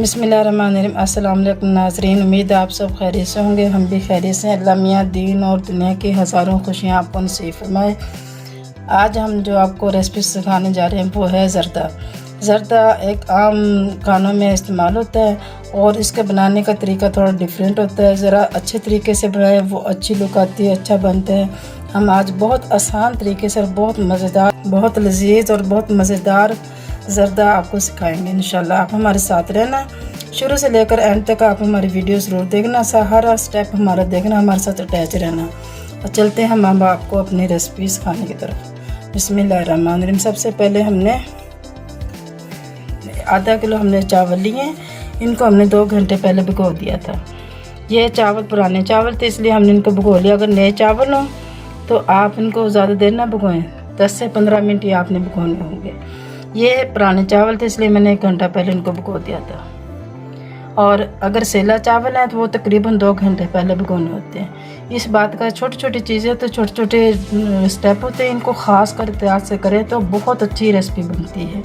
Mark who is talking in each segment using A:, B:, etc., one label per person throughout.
A: बिस्मिल्लाहिर्रहमानिर्रहीम। अस्सलाम वालेकुम नाज़रीन, उम्मीद है आप सब खैरियत से होंगे। हम भी खैरियत से हैं। अल्लाह मियाँ दीन और दुनिया की हज़ारों खुशियाँ आपको नसीब फरमाए। आज हम जो आपको रेसिपी सिखाने जा रहे हैं वो है ज़र्दा। ज़र्दा एक आम खानों में इस्तेमाल होता है और इसके बनाने का तरीका थोड़ा डिफरेंट होता है। ज़रा अच्छे तरीके से बनाए वो अच्छी लुक आती है, अच्छा बनता है। हम आज बहुत आसान तरीके से, बहुत मज़ेदार, बहुत लजीज और बहुत मज़ेदार ज़र्दा आपको सिखाएंगे इंशाल्लाह। आप हमारे साथ रहना, शुरू से लेकर एंड तक आप हमारी वीडियो ज़रूर देखना, हर स्टेप हमारा देखना, हमारे साथ अटैच रहना। और चलते हैं हम आपको अपनी रेसिपी सिखाने की तरफ। बिस्मिल्लाहिर्रहमानिर्रहीम। सबसे पहले हमने आधा किलो हमने चावल लिए। इनको हमने 2 घंटे पहले भिगो दिया था। ये चावल पुराने चावल थे इसलिए हमने इनको भिगो लिया। अगर नए चावल हों तो आप इनको ज़्यादा देर ना भिगोएं, 10 से 15 मिनट ही आपने भिगोने होंगे। ये पुराने चावल थे इसलिए मैंने 1 घंटा पहले इनको भिगो दिया था। और अगर सेला चावल है तो वो तकरीबन 2 घंटे पहले भिगोने होते हैं। इस बात का छोटी छोटी चीज़ें तो छोटे छोटे स्टेप होते हैं, इनको ख़ास कर एहतियात से करें तो बहुत अच्छी रेसिपी बनती है।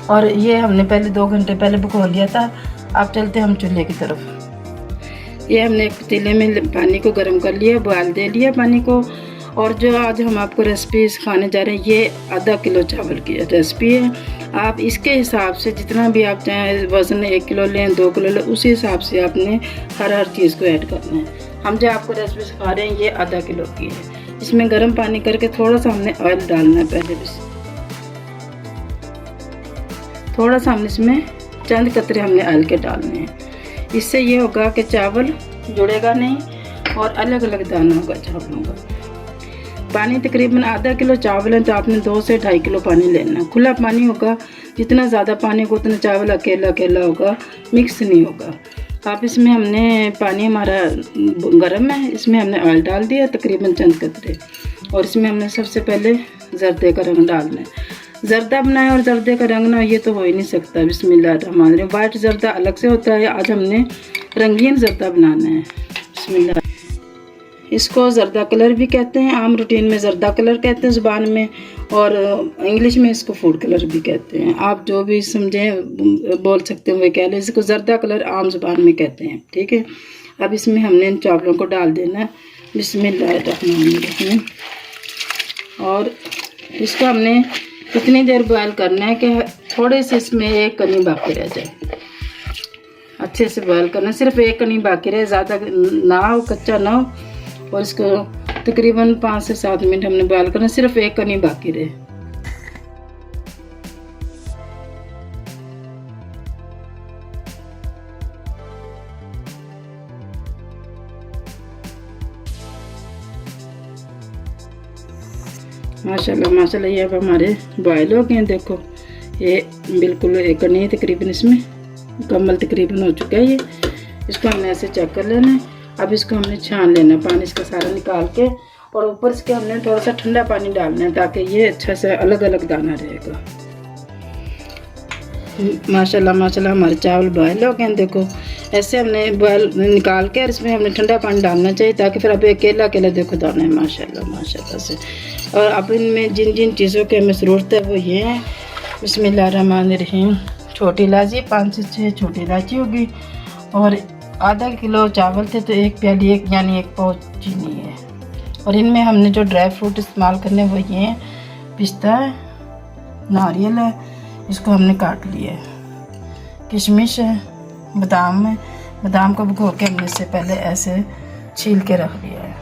A: और ये हमने पहले 2 घंटे पहले भिगो लिया था। अब चलते हम चूल्हे की तरफ। ये हमने एक पतीले में पानी को गर्म कर लिया, बॉयल दे लिया पानी को। और जो आज हम आपको रेसिपी सिखाने जा रहे हैं ये आधा किलो चावल की रेसिपी है। आप इसके हिसाब से जितना भी आप चाहें, वज़न 1 किलो लें, 2 किलो लें, उसी हिसाब से आपने हर चीज़ को ऐड करना है। हम जो आपको रेसिपी सिखा रहे हैं ये आधा किलो की है। इसमें गर्म पानी करके थोड़ा सा हमने ऑयल डालना है। पहले थोड़ा सा हमने इसमें चंद कतरे हमने ऑयल के डालने हैं। इससे ये होगा कि चावल जुड़ेगा नहीं और अलग अलग दाना होगा चावलों का। पानी तकरीबन आधा किलो चावल है तो आपने 2 से 2.5 किलो पानी लेना। खुला पानी होगा, जितना ज़्यादा पानी होगा उतना चावल अकेला अकेला होगा, मिक्स नहीं होगा। आप इसमें हमने पानी हमारा गर्म है, इसमें हमने ऑयल डाल दिया तकरीबन चंद कतरे। और इसमें हमने सबसे पहले ज़र्दे का रंग डालना है। ज़र्दा बनाए और ज़र्दे का रंग ना, ये तो हो ही नहीं सकता। बिस्मिल्लाहिर्रहमानिर्रहीम। वाइट ज़र्दा अलग से होता है, आज हमने रंगीन ज़र्दा बनाना है। बिस्मिल्लाह। इसको ज़र्दा कलर भी कहते हैं, आम रूटीन में ज़र्दा कलर कहते हैं ज़ुबान में, और इंग्लिश में इसको फूड कलर भी कहते हैं। आप जो भी समझें बोल सकते हैं वो कह लें। इसको ज़र्दा कलर आम ज़ुबान में कहते हैं, ठीक है। अब इसमें हमने इन चावलों को डाल देना है। बिस्मिल्लाहिर्रहमानिर्रहीम। और इसको हमने इतनी देर बॉयल करना है कि थोड़े से इसमें एक कनी बाकी रह जाए। अच्छे से बॉयल करना, सिर्फ एक कनी बाकी रहे, ज़्यादा ना हो, कच्चा ना हो। और इसको तकरीबन 5 से 7 मिनट हमने बॉयल करना, सिर्फ एक कनी बाकी रहे। माशाल्लाह माशाल्लाह ये अब हमारे बॉयल हो गए हैं। देखो ये बिल्कुल एक कनी तकरीबन इसमें मुकम्मल तकरीबन हो चुका है। ये इसको हमने ऐसे चेक कर लेना है। अब इसको हमने छान लेना है, पानी इसका सारा निकाल के। और ऊपर इसके हमने थोड़ा सा ठंडा पानी डालना है ताकि ये अच्छा से अलग अलग दाना रहेगा। माशाल्लाह माशाल्लाह हमारे चावल बॉयल हो गए हैं। देखो ऐसे हमने बॉयल निकाल के और इसमें हमने ठंडा पानी डालना चाहिए ताकि फिर अब अकेला अकेला देखो दाना है। माशाल्लाह माशाल्लाह से। और अब इनमें जिन जिन चीज़ों की हमें ज़रूरत है वो ये है। बिस्मिल्लाहिर्रहमानिर्रहीम। छोटी इलायची 5 से 6 छोटी इलायची होगी। और आधा किलो चावल थे तो 1 प्याली यानी 1 पाव चीनी है। और इनमें हमने जो ड्राई फ्रूट इस्तेमाल करने वो ये हैं, पिस्ता है, नारियल है, इसको हमने काट लिया है, किशमिश है, बादाम है। बादाम को भिगो के हमने इससे पहले ऐसे छील के रख लिया है।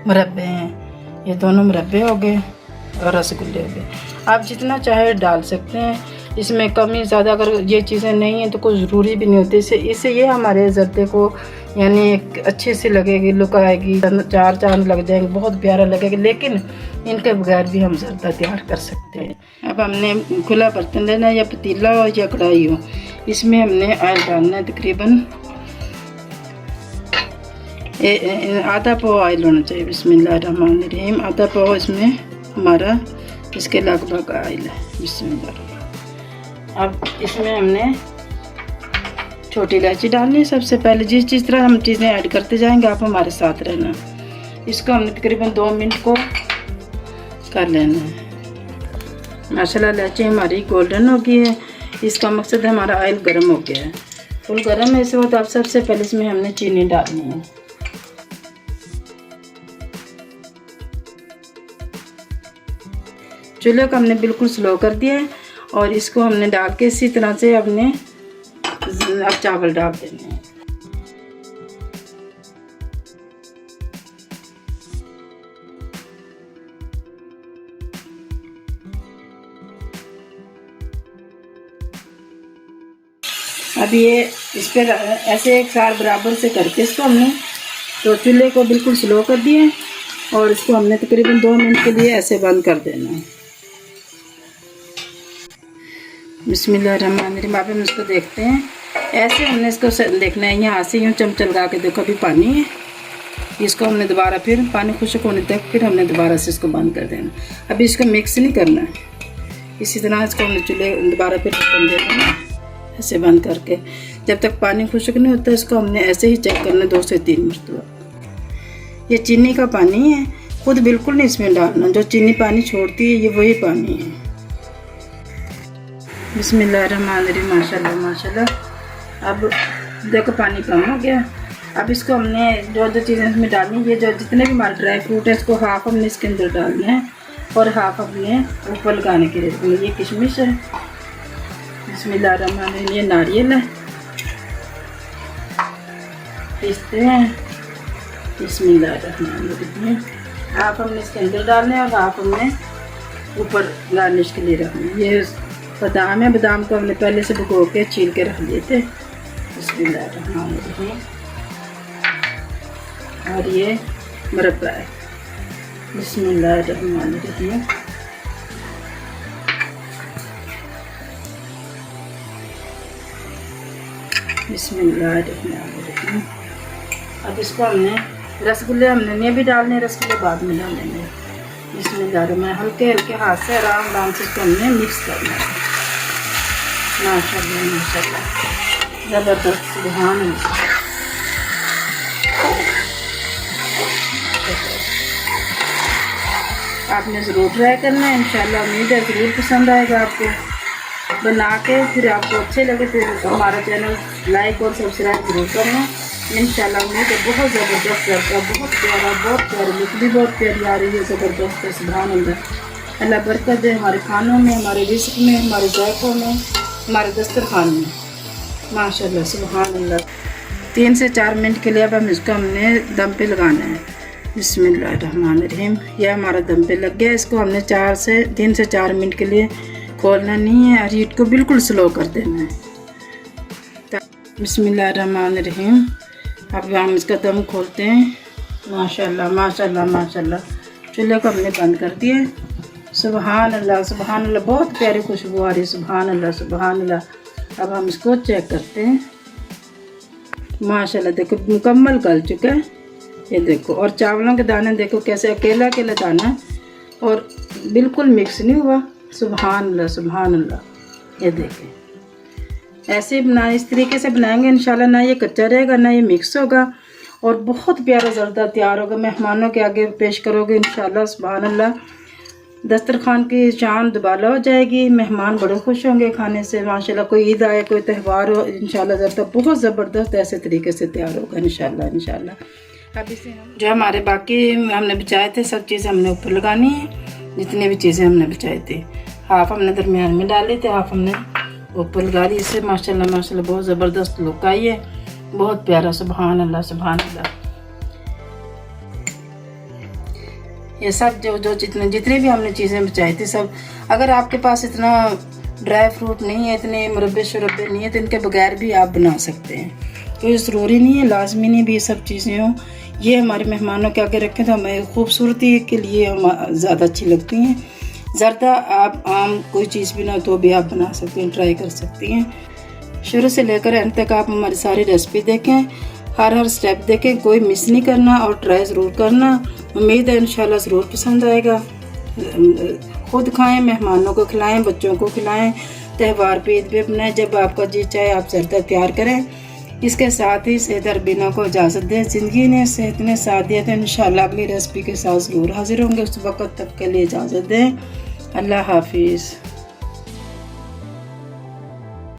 A: मुरब्बे हैं, ये दोनों मुरब्बे हो गए और रसगुल्ले हो गए। आप जितना चाहे डाल सकते हैं, इसमें कमी ज़्यादा अगर ये चीज़ें नहीं हैं तो कोई ज़रूरी भी नहीं होती। इससे ये हमारे ज़र्दे को यानी एक अच्छे से लगेगी, लुक आएगी, 4 चांद लग जाएंगे, बहुत प्यारा लगेगा। लेकिन इनके बगैर भी हम ज़र्दा तैयार कर सकते हैं। अब हमने खुला बर्तन लेना है, या पतीला हो या कढ़ाई हो। इसमें हमने ऑयल डालना है तकरीबन आधा पाव ऑयल होना चाहिए। बिस्मिल्लाहिर्रहमानिर्रहीम। आधा पाव इसमें हमारा इसके लगभग ऑयल है। बिस्मिल्लाह। अब इसमें हमने छोटी इलायची डालनी है सबसे पहले। जिस तरह हम चीज़ें ऐड करते जाएंगे आप हमारे साथ रहना। इसको हमने तकरीबन 2 मिनट को कर लेना है। माशाल्लाह इलायची हमारी गोल्डन हो गई है। इसका मकसद है हमारा ऑयल गर्म हो गया है। फुल गर्म ऐसे हो तो अब सबसे पहले इसमें हमने चीनी डालनी है। चूल्हे को हमने बिल्कुल स्लो कर दिया है और इसको हमने डाल के इसी तरह से अब चावल डाल देने हैं। अब ये इस पर ऐसे एक साथ बराबर से करके इसको हमने तो चूल्हे को बिल्कुल स्लो कर दिए और इसको हमने तकरीबन 2 मिनट के लिए ऐसे बंद कर देना है। बिस्मिल्लाहिर्रहमानिर्रहीम। अब हम इसको देखते हैं। ऐसे हमने इसको देखना है, यहाँ से यूँ चमचा लगा के देखो अभी पानी है। इसको हमने दोबारा फिर पानी खुश्क होने तक फिर हमने दोबारा से इसको बंद कर देना। अभी इसको मिक्स नहीं करना है, इसी तरह इसको हमने चूल्हे दोबारा फिर ढक्कन दे देना ऐसे बंद करके। जब तक पानी खुश्क नहीं होता इसको हमने ऐसे ही चेक करना 2 से 3 मरतबा। ये चीनी का पानी है, खुद बिल्कुल नहीं इसमें डालना। जो चीनी पानी छोड़ती है ये वही पानी है। बिस्मिल्लाहिर्रहमानिर्रहीम। माशाल्लाह माशाल्लाह। अब देखो पानी कम हो गया। अब इसको हमने जो चीज़ें इसमें डालनी है, ये जो जितने भी हमारे ड्राई फ्रूट है इसको हाफ हमने इसके अंदर डालना है और हाफ हमने ऊपर लगाने के लिए। ये किशमिश है, बिस्मिल्लाहिर्रहमानिर्रहीम। ये नारियल है, पिस्ते हैं, बिस्मिल्लाहिर्रहमानिर्रहीम। हाफ हमने इसके अंदर डालने और हाफ हमने ऊपर गार्निश के लिए रखना। ये बादाम है, बादाम को हमने पहले से भिगो के छील के रख लिए थे। बिस्मिल्लाहिर्रहमानिर्रहीम। और ये मुरब्बा है, बिस्मिल्लाहिर्रहमानिर्रहीम। बिस्मिल्लाहिर्रहमानिर्रहीम। अब इसको हमने रसगुल्ले हमने नहीं भी डालने, रसगुल्ले बाद में डालेंगे। बिस्मिल्लाहिर्रहमानिर्रहीम। हल्के हल्के हाथ से आराम से इसको हमने मिक्स करना है। माशाल्लाह माशाल्लाह, ज़बरदस्त, सुभान अल्लाह। आपने ज़रूर ट्राई करना है, इंशाल्लाह उम्मीद है ज़रूर पसंद आएगा आपको। बना के फिर आपको अच्छे लगे तो हमारा चैनल लाइक और सब्सक्राइब ज़रूर करना। इंशाल्लाह उम्मीद है बहुत ज़बरदस्त लड़का, बहुत प्यारी, लुक भी बहुत प्यारी आ रही है, ज़बरदस्त है। सुभान अल्लाह। अल्लाह बरकत दे हमारे खानों में, हमारे रिज़्क़ में, हमारे जायकों में, हमारे दस्तरखान में। माशाल्लाह सुभान अल्लाह। 3 से 4 मिनट के लिए अब हम इसको हमने दम पे लगाना है। बिस्मिल्लाहिर्रहमानिर्रहीम। यह हमारा दम पे लग गया। इसको हमने 3 से 4 मिनट के लिए खोलना नहीं है और हीट को बिल्कुल स्लो कर देना है। बिस्मिल्लाहिर्रहमानिर्रहीम। अब हम इसका दम खोलते हैं। माशाल्लाह माशाल्लाह माशाल्लाह। चूल्हे को हमने बंद कर दिया। सुभान अल्लाह सुभान अल्लाह, बहुत प्यारी खुशबू आ रही है। सुभान अल्लाह सुभान अल्लाह। अब हम इसको चेक करते हैं। माशाल्लाह देखो मुकम्मल गल चुका है, ये देखो। और चावलों के दाने देखो कैसे अकेला अकेला दाना और बिल्कुल मिक्स नहीं हुआ। सुभान अल्लाह सुभान अल्लाह। ये देखें, ऐसे बना, इस तरीके से बनाएंगे इंशाल्लाह ना ये कच्चा रहेगा ना ये मिक्स होगा और बहुत प्यारा ज़र्दा तैयार होगा। मेहमानों के आगे पेश करोगे इंशाल्लाह सुभान अल्लाह, दस्तरखान की शान दुबाला हो जाएगी। मेहमान बड़े खुश होंगे खाने से माशाल्लाह। कोई ईद आए, कोई त्यौहार हो, इंशाल्लाह ज़र्दा बहुत ज़बरदस्त ऐसे तरीके से तैयार होगा इंशाल्लाह इंशाल्लाह। अब इसे जो हमारे बाकी हमने बचाए थे सब चीज़ें हमने ऊपर लगानी है। जितनी भी चीज़ें हमने बचाई थी हाफ हमने दरमियान में डाली थी, हाफ हमने ऊपर लगा ली। इससे माशाल्लाह माशाल्लाह बहुत ज़बरदस्त लुक आई है, बहुत प्यारा। सुभान अल्लाह सुभान अल्लाह। ये सब जो जितनी भी हमने चीज़ें बचाई थी सब, अगर आपके पास इतना ड्राई फ्रूट नहीं है, इतने मुरब्बे शुरब्बे नहीं है तो इनके बगैर भी आप बना सकते हैं। कोई ज़रूरी नहीं है, लाजमी नहीं भी ये सब चीज़ें हों। ये हमारे मेहमानों के आगे रखें तो हमें खूबसूरती के लिए हम ज़्यादा अच्छी लगती हैं। ज़र्दा आप आम कोई चीज़ भी ना तो भी आप बना सकते हैं, ट्राई कर सकती हैं। शुरू से लेकर एंड तक आप हमारी सारी रेसिपी देखें, हर स्टेप देखें, कोई मिस नहीं करना और ट्राई ज़रूर करना। उम्मीद है इंशाल्लाह ज़रूर पसंद आएगा। खुद खाएं, मेहमानों को खिलाएं, बच्चों को खिलाएं, त्यौहार पे ईद पे बनाएं, जब आपका जी चाहे आप ज़र्दा तैयार करें। इसके साथ ही सेहत अरबीना को इजाज़त दें। ज़िंदगी ने सेहत ने साथ दिया तो इंशाल्लाह अगली रेसिपी के साथ ज़रूर हाजिर होंगे। उस वक्त तक के लिए इजाज़त दें। अल्लाह हाफिज़।